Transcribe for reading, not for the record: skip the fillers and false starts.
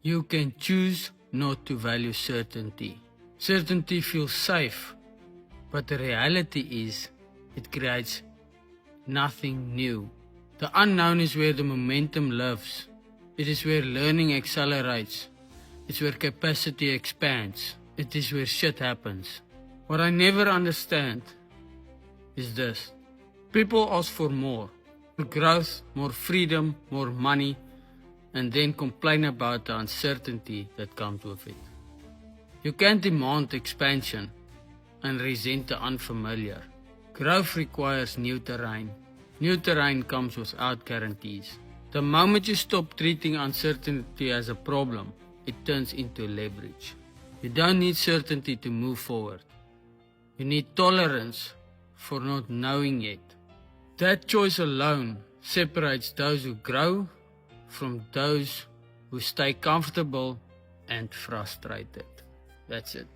You can choose not to value certainty. Certainty feels safe, but the reality is it creates nothing new. The unknown is where the momentum lives. It is where learning accelerates. It's where capacity expands. It is where shit happens. What I never understand is this. People ask for more growth, more freedom, more money, and then complain about the uncertainty that comes with it. You can't demand expansion and resent the unfamiliar. Growth requires new terrain. New terrain comes without guarantees. The moment you stop treating uncertainty as a problem, it turns into leverage. You don't need certainty to move forward. You need tolerance for not knowing yet. That choice alone separates those who grow from those who stay comfortable and frustrated. That's it.